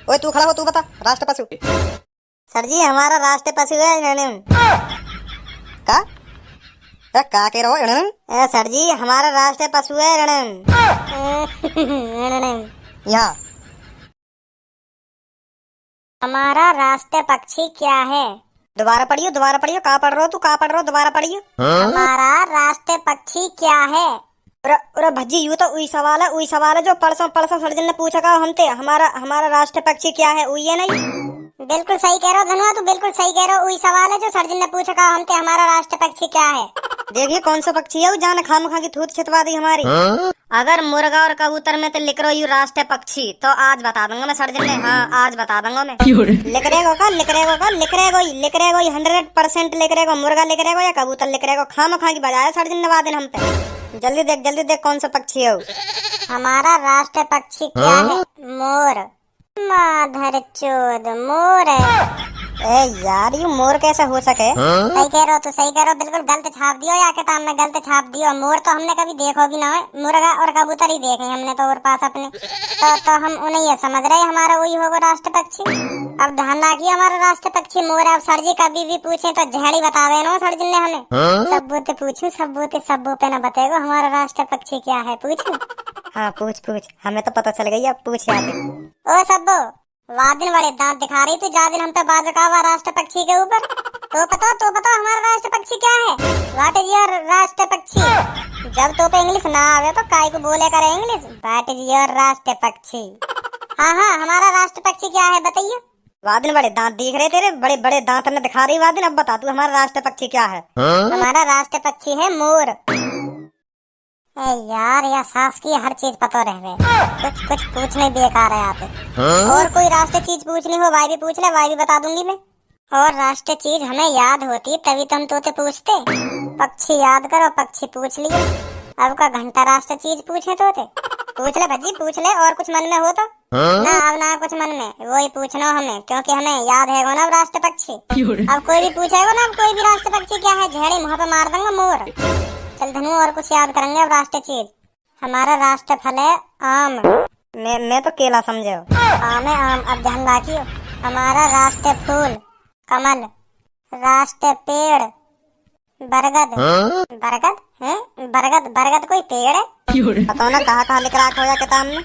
ओए तू खड़ा हो, तू बता राष्ट्र पशु। सर जी हमारा राष्ट्र पशु है का का कह रहे हो? सर जी हमारा राष्ट्र पशु है यहाँ हमारा राष्ट्र पक्षी क्या है? दोबारा पढ़ियो, दोबारा पढ़ियो। का पढ़ रहे हो तू, का पढ़ रहे हो? दोबारा पढ़ियो। हमारा राष्ट्र पक्षी क्या है? अरे भज्जी यू तो वही सवाल है जो परसों सर्जन ने पूछा का हमसे। हमारा राष्ट्र पक्षी क्या है? वही है नहीं? बिल्कुल सही कह रहे हो धनवा, तू बिल्कुल सही कह रहे हो। वही सवाल है जो सर्जन ने पूछा का हमसे, हमारा राष्ट्र पक्षी क्या है? देखिए कौन सा पक्षी है वो, जान खाम खा की थूत छितवा दी हमारी। अगर मुर्गा और कबूतर में तो लिख रही राष्ट्र पक्षी तो आज बता दूंगा मैं सर्जन ने। हाँ आज बता दूंगा मैं। लिख रहेगो 100% लिख रहेगो। मुर्गा लिख रहेगो या कबूतर लिख रहेगो। खाम खा की बजाय सर्जन ने वादन हम पे। जल्दी देख कौन सा पक्षी है वो। हमारा राष्ट्र पक्षी क्या है? मोर। माधर चोद मोर है। ए यार ये मोर कैसे हो सके? सही कह रहे हो, तो सही कह रहे हो। बिल्कुल गलत छाप दियो या किताब में गलत छाप दियो। मोर तो हमने कभी देखो भी ना है, मुर्गा और कबूतर ही देखे हमने तो और पास अपने। तो हम उन्हें ये समझ रहे हमारा वही होगा राष्ट्र पक्षी। अब ध्यान रखिए हमारा राष्ट्र पक्षी मोर है। अब सर जी कभी भी पूछे तो झड़ी बतावे ना सर जी ने हमें। सब्बू ते पूछू, सब्बू पे न बतेगो हमारा राष्ट्र पक्षी क्या है। पूछू? हाँ पूछ हमें तो पता चल गई। अब पूछ आगे। ओ सब्बू वादिन बड़े दांत दिखा रही तू जा दिन हम पे बाजकावा राष्ट्र पक्षी के ऊपर। तो पता हमारा राष्ट्र पक्षी क्या है? व्हाट इज योर राष्ट्र पक्षी? जब तो पे इंग्लिश ना आवे तो काय को बोले करे इंग्लिश। व्हाट इज योर राष्ट्र पक्षी? हाँ हमारा राष्ट्र पक्षी क्या है बताइए। वादिन बड़े दांत दिख रहे तेरे, बड़े दांत ने दिखा रही वादिन। अब बता तू हमारा राष्ट्र पक्षी क्या है? हमारा राष्ट्र पक्षी है मोर। यार या सास की हर चीज पता रहे। कुछ पूछने बेकार है आते। और कोई राष्ट्र चीज पूछनी हो भाई भी पूछ ले, भाई भी बता दूंगी मैं। और राष्ट्र चीज हमें याद होती तभी तो हम तोते पूछते। पक्षी याद करो, पक्षी पूछ लियो। अब का घंटा राष्ट्र चीज पूछे तोते। पूछ ले भज्जी पूछ ले, और कुछ मन में हो तो। ना अब ना कुछ मन में, वही पूछना हमें क्योंकि हमें याद है ना राष्ट्र पक्षी। अब कोई भी पूछेगा ना, अब कोई भी राष्ट्र पक्षी क्या है झेड़ी मुँह पे मार दूंगा मोर। चल धनु और कुछ याद करेंगे। अब राष्ट्र चीज हमारा राष्ट्र फल है आम। मैं तो केला समझे। आम है आम। अब ध्यान रखियो हमारा राष्ट्र फूल कमल। राष्ट्र पेड़ बरगद। बरगद कोई पेड़ है? बताओ ना कहाँ लिख रखा हो किताब में।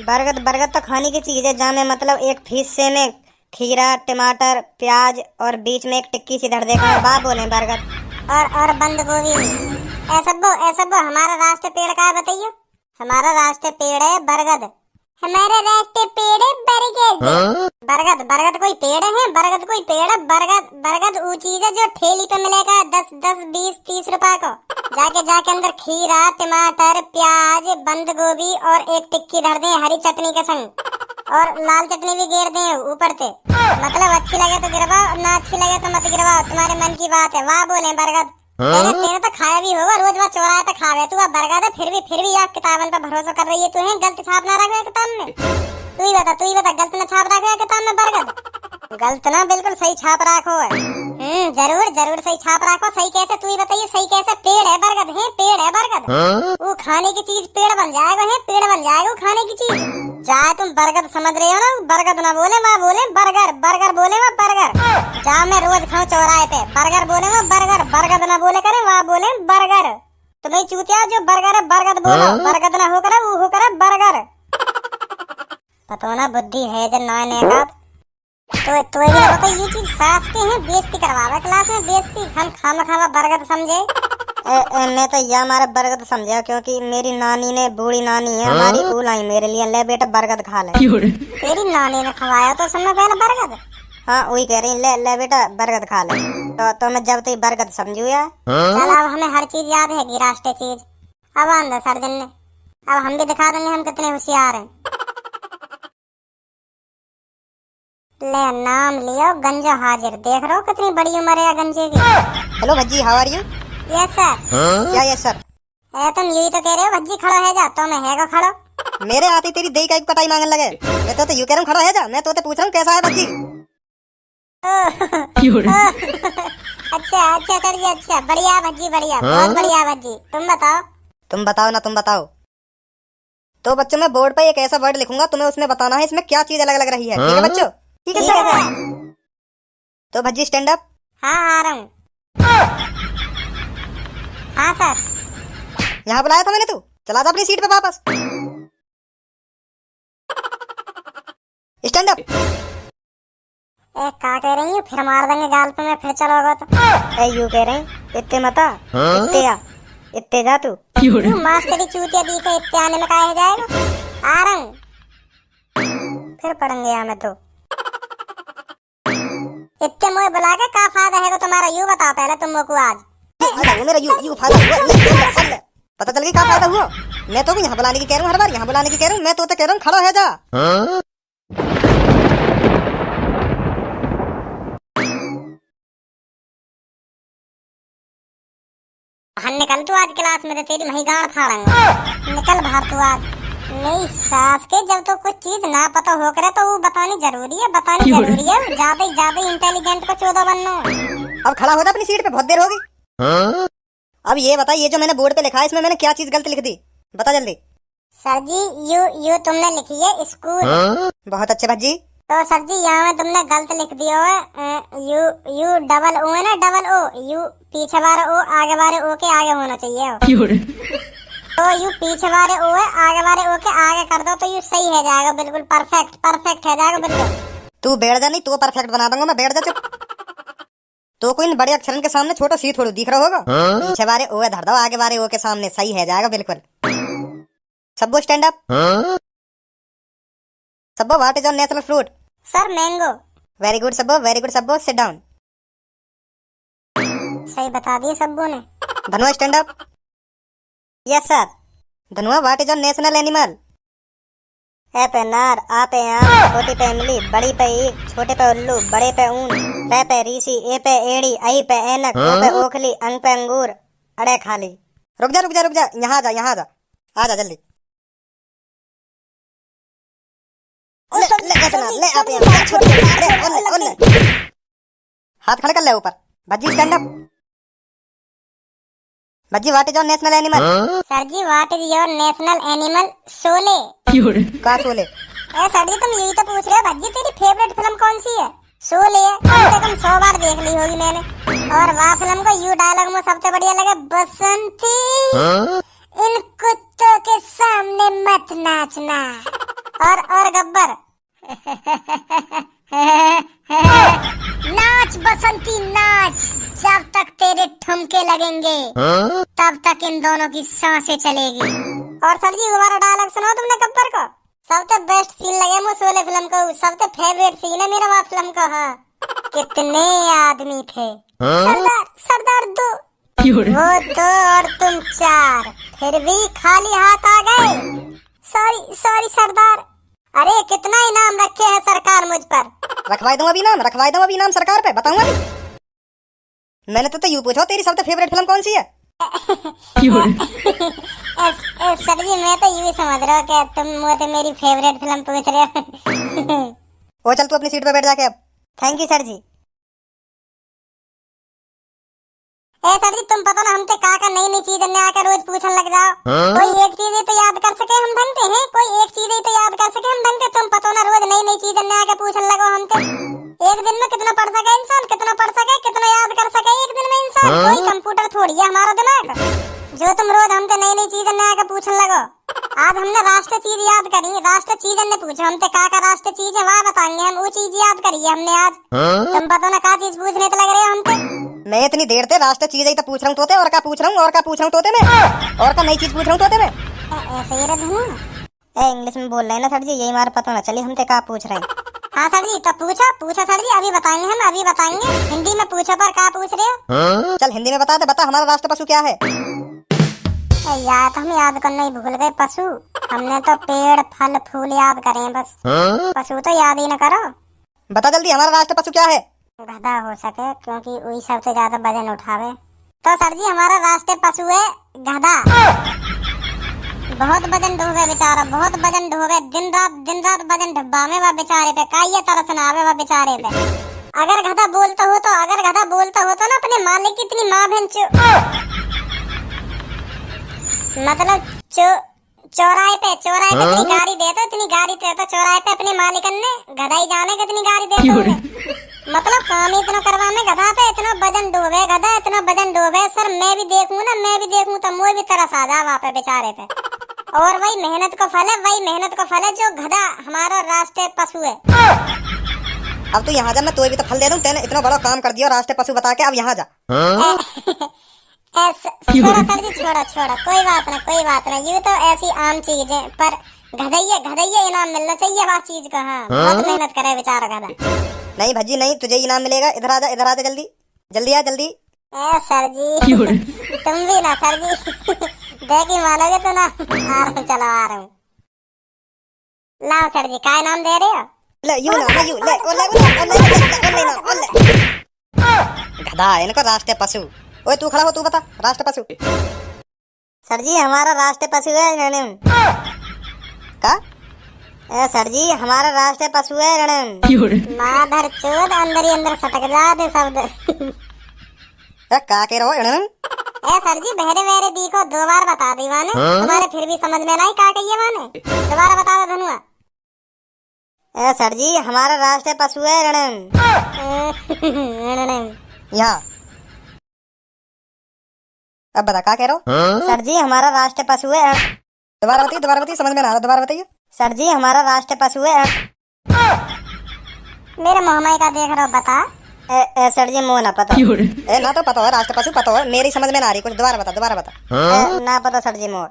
बरगद तो खाने की चीज है जहाँ मतलब एक हिस्से में खीरा टमाटर प्याज और बीच में एक टिक्की सी धर देगा बाप बोले बरगद। और बंद गोभी। ऐसा हमारा राष्ट्र पेड़ का है बताइए। हमारा राष्ट्र पेड़ है बरगद। हमारा राष्ट्र पेड़ है बरगद। बरगद कोई पेड़ है? बरगद कोई पेड़ है? बरगद वो चीज है जो ठेली पे मिलेगा 10 20 30 रुपए को। जाके अंदर खीरा टमाटर प्याज बंद गोभी और एक टिक्की धर दे हरी चटनी के संग, और लाल चटनी भी घेर दे ऊपर से। मतलब अच्छी लगे तो गिरवाओ, ना अच्छी लगे तो मत गिरवाओ, तुम्हारे मन की बात है। वाह बोले बरगद। तेरे तो खाया भी होगा, रोज वहाँ चौराहे पे खावे तू। बरगद है फिर भी आप किताबन पे भरोसा कर रही है तू। है गलत छाप ना रखे किताब में। तू ही बता गलत ना छाप रखे किताब में बरगद? गलत ना बिल्कुल सही छाप रखो है। जरूर सही छाप रखो। सही कैसे तू ही बताइए, सही कैसे? पेड़ है बरगद है, पेड़ है बरगद। वो खाने की चीज पेड़ बन जाएगा है, पेड़ बन जाएगा वो खाने की चीज। चाहे तुम बरगद समझ रहे हो ना, बरगद ना बोले वहाँ बोले बर्गर बोले वहाँ बर्गर। जहाँ मैं रोज खाऊं चौराहे पे बर्गर बोले वहाँ बरगद ना बोले करे वहाँ बोले बर्गर। तुम्हें चूतिया जो बर्गर है बरगद बोलो, बरगद ना हो करे वो हो करे बर्गर। पता ना बुद्धि है जन नए का। तो ये बताओ ये चीज सास के हैं बेइज्जती करवावे क्लास में बेइज्जती। हम खावा बरगद समझे। मैं तो यह हमारा बरगद समझा क्योंकि मेरी नानी ने, बूढ़ी नानी है हमारी, वो लाई मेरे लिए ले बेटा बरगद खा ले। तेरी नानी ने खवाया तो सुनना पहले बरगद। हाँ वही कह रही ले बेटा बरगद खा ले। तो मैं जब तक बरगद समझू यार। चल अब हमें हर चीज याद है कि राष्ट्रीय चीज। अब आंदा सर्जन ने, अब हम भी दिखा देंगे हम कितने होशियार हैं। ले नाम लियो गंजो हाजिर। देख रहे हो कितनी बड़ी उम्र है गंजे की। Hello Bhajji how are you? Yes sir. क्या यस सर? तुम यही तो कह रहे हो भज्जी खड़ो है जा। तो मैं है को खड़ो। मेरे आती तेरी देही का पटाई मांगने लगे। मैं तो यू कह रहा हूँ खड़ा है जा। मैं तो पूछ रहा हूँ कैसा है भज्जी। अच्छा सर जी अच्छा बढ़िया भज्जी बढ़िया बहुत बढ़िया भज्जी। तुम बताओ ना तुम बताओ। तो बच्चों मैं बोर्ड पे एक ऐसा वर्ड लिखूंगा, तुम्हें उसमें बताना है इसमें क्या चीज अलग अलग रही है। ठीक है बच्चों? ठीक है सर। तो भज्जी स्टैंड अप। हाँ आ रहा हूँ। हाँ सर। यहाँ बुलाया था मैंने, तू चला जा अपनी सीट पे वापस। Stand up. क्या कह रही हूँ, फिर मार देंगे गाल पे, मैं फिर चलोगा तो। यू कह रहे हैं इतने मता इतने आ इतने जा तू। मास्टरी चूतिया दी के इतने आने में काहे जाएगा। आ रहा हूँ। फिर पढ़ेंगे यहाँ में तो। इतने मुझे बुला के क्या फायदा है तुम्हारा, यू बताओ पहले तुम को आज। मेरा यू फायदा हुआ। पता चल गई क्या फायदा हुआ। मैं तो भी यहाँ बुलाने की कह रहा हूँ, हर बार यहाँ बुलाने की कह रहा हूँ। मैं तो कह रहा हूँ खड़ा है जा। निकल तू आज क्लास में, तेरी वही गाड़ फाड़ेंगे। निकल बाहर तू आज। नहीं सास के जब तो कुछ चीज ना पता हो करे तो वो बतानी जरूरी है, बतानी जरूरी है। ज्यादा इंटेलिजेंट को 14 बनना। अब खड़ा हो जा अपनी सीट पे, बहुत देर होगी। अब ये बता, ये जो मैंने बोर्ड पे लिखा है इसमें मैंने क्या चीज गलत लिख दी, बता जल्दी। सर जी यू तुमने लिखी है स्कूल। बहुत अच्छे भज्जी। तो सर जी यहाँ में तुमने गलत लिख दिया है। यू डबल ओ है ना, डबल ओ। यू पीछे वाले ओ आगे वाले ओ के आगे होना चाहिए। तो यू पीछे वाले ओ है, आगे वाले ओ के आगे कर दो तो यू सही है जाएगा। बिल्कुल परफेक्ट है जाएगा बिल्कुल। तू बैठ जा, नहीं तो परफेक्ट बना दूंगा मैं। बैठ जा चुप। तो कोई बड़े अक्षरन के सामने छोटा सी थोड़ा दिख रहा होगा। पीछे वाले ओ है धर दो, आगे वाले ओ के सामने, सही है जाएगा बिल्कुल। Sabo stand up. Sabo what is your national fruit? Sir mango. Very good Sabo, very good Sabo, sit down. सही बता दिए सबो ने। Dhanua stand up. Yes sir. Dhanua what is your national animal? ए पे नार, आ पे आम, छोटी पे इमली, बड़ी पे ईख, छोटे पे उल्लू, बड़े पे ऊन, पे रीसी, ए पे एड़ी, आई पे ऐनक, ओ पे ओखली, अंग पे अंगूर, अड़े खाली। रुक जा यहाँ जा आ जा जल्दी। ले आप हाथ खड़े कर ले ऊपर। Bhajji stand up. Bhajji what is your national animal? Sir ji what is your national animal? Sholay. का शोले? सर जी तुम यही तो पूछ रहे हो। भज्जी तेरी फेवरेट फिल्म कौन सी है? शोले। कम से कम 100 बार देख ली होगी मैंने। और वह फिल्म को यू डायलॉग में सबसे बढ़िया लगा, बसंती इन कुत्तों के सामने मत नाचना। और गब्बर नाच बसंती नाच, जब तक तेरे ठुमके लगेंगे तब तक इन दोनों की सांसें चलेगी। और सर जी दोबारा डायलॉग सुनाओ तुमने गब्बर को। सबसे बेस्ट सीन लगे मुझे शोले फिल्म को, सबसे फेवरेट सीन है मेरा वह फिल्म का। हाँ कितने आदमी थे सरदार 2, वो 2 और तुम 4, फिर भी खाली हाथ आ गए। सॉरी सरदार। अरे कितना इनाम रखे हैं सरकार मुझ पर। रखवाई दूं अभी इनाम सरकार पे, बताऊंगा नहीं। मैंने तो यूं पूछा तेरी सबसे फेवरेट फिल्म कौन सी है? सर जी मैं तो यूं समझ रहा हूँ कि तुम मुझे मेरी फेवरेट फिल्म पूछ रहे हो। ओ चल तू अपनी सीट पे बैठ जाके अब। Thank you sir ji. Sir ji तुम पता ना हमसे का नई चीज आकर रोज पूछने लग जाओ। कोई एक चीज तो याद कर सके हम ढंग से हैं, कोई एक चीज तो याद कर सके हम ढंग से। तुम पता ना रोज नई चीज आकर पूछने लगो हमसे। एक दिन में कितना पढ़ सके इंसान, कितना पढ़ सके, कितना याद कर सके एक दिन में इंसान। कोई कंप्यूटर थोड़ी है हमारा दिमाग जो तुम रोज हमसे नई चीज आकर पूछने लगो। आज हमने राष्ट्र चीज याद करी, राष्ट्र चीज ने पूछा हमसे का राष्ट्र चीज है, वह बताएंगे हम। वो चीज याद करी है हमने आज। तुम पता ना का चीज पूछने तो लग रहे हो हमसे। मैं इतनी देर से राष्ट्र चीज ही तो पूछ रहा हूँ तोते, और क्या पूछ रहा हूँ तोते में, और का नई चीज पूछ रहा हूँ तोते में। ऐसे ही रहे इंग्लिश में बोल रहे हैं ना सर जी, यही हमारा पता ना चलिए हमसे क्या पूछ रहे हैं। हाँ सर जी तो पूछा सर जी, अभी बताएंगे हम, अभी बताएंगे। हिंदी में पूछो पर क्या पूछ रहे हो? चल हिंदी में बता हमारा राष्ट्र पशु क्या है? यार तो हम याद करना ही भूल गए। पशु हमने तो पेड़ फल फूल याद करे हैं बस। पशु तो याद ही न करो। बता जल्दी हमारा राष्ट्र पशु क्या है? गधा हो सके क्योंकि वही सबसे ज्यादा वजन उठावे। तो सर जी हमारा राष्ट्रीय पशु है गधा। बहुत वजन ढोवे बेचारा, बहुत वजन ढोवे। दिन रात वजन ढब्बा में वह बेचारे पे काई तरस ना आवे वह बेचारे पे। अगर गधा बोलता हो तो ना अपने मालिक की इतनी माँ बहन मतलब चौराहे पे इतनी गाड़ी दे तो चौराहे पे अपने मालिकन ने गधाई जाने कितनी गाड़ी दे तो मतलब काम ही इतना करवाने गधा पे इतना वजन डूबे सर मैं भी देखूं तो मुझे भी तरस आ जा वहाँ पे बेचारे पे। और वही मेहनत को फल है जो गधा हमारा राष्ट्रीय पशु है। अब तू यहाँ जा, मैं तुझे भी तो फल दे दूं। तेने इतना बड़ा काम कर दिया राष्ट्रीय पशु बता के, अब यहाँ जा। छोड़ो सर जी, छोड़ो कोई बात ना ये तो ऐसी आम चीज है, पर गधैया इनाम मिलना चाहिए वाह चीज का। हाँ बहुत मेहनत करे बेचारा गधा। नहीं भज्जी नहीं, तुझे इनाम मिलेगा। इधर आ जा जल्दी आ जल्दी। ए सर जी तुम भी ना सर जी देखी मानोगे तो ना। आ रहा हूँ लाओ सर जी, क्या इनाम दे रहे हो? ले यू ना यू ले गधा इनको राष्ट्रीय पशु। ओए तू खड़ा हो, तू बता राष्ट्रीय पशु। सर जी हमारा राष्ट्रीय पशु है रणम। का सर जी हमारा राष्ट्रीय पशु है रणम। माधर चोद अंदर ही अंदर सटक जाते शब्द। का कह रहे हो रणम? सर जी बहरे दी को 2 बार बता दी माने। तुम्हारे फिर भी समझ में नहीं का कहिए माने, दोबारा बता दो धनुआ। सर जी हमारा राष्ट्रीय पशु है रणम। यहाँ अब बता का कह रहे हो? सर जी हमारा राष्ट्रीय पशु है। दोबारा बताइए, समझ में ना आ रहा, दोबारा बताइए। सर जी हमारा राष्ट्रीय पशु है। मेरे मोहमाई का देख रहा हो बता। सर जी मुँह ना पता। ना तो पता हो राष्ट्रीय पशु, पता हो मेरी समझ में ना आ रही कुछ। दोबारा बता। ना पता सर जी मोर।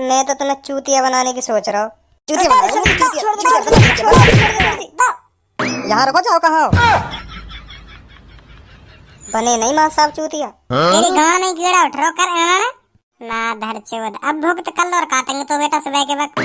मैं तो तुम्हें चूतिया बनाने की सोच रहा हूँ। यहाँ रुको, जाओ कहाँ हो? बने नहीं माँ साहब चूतिया। तेरी गाँव नहीं कीड़ा उठ रहा कर ना धर चोद। अब भुगत कल और काटेंगे तो बेटा सुबह के वक्त।